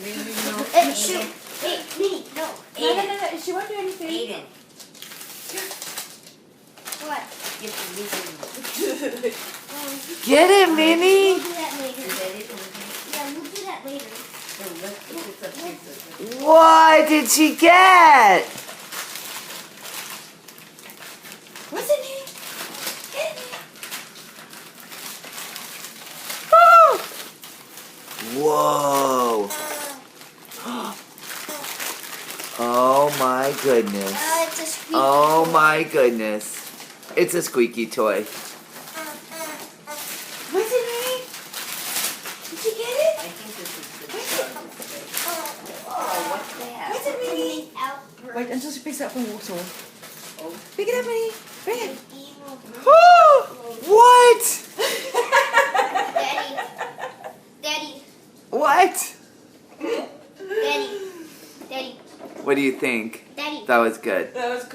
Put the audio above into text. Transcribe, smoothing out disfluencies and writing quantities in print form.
Shoot. Hey, Minnie, no. No. She won't do anything. Aiden. What? Get the legal. Get it, Minnie. We'll do that later. Is that it? Yeah, we'll do that later. So let's put this up here. So What did she get? What's in here? Get in here. Whoa. Oh my goodness. It's a squeaky Oh toy. my goodness. It's a squeaky toy. What's in here? Did you get it? I think this is the What's it? Oh, what's that? What's it, Minnie? Outburst. Wait until she picks it up from water. Oh, Pick it up, Minnie. Bring it. Evil. What? Daddy. Daddy. What? Daddy. Daddy. What do you think? Daddy. That was good. That was cool.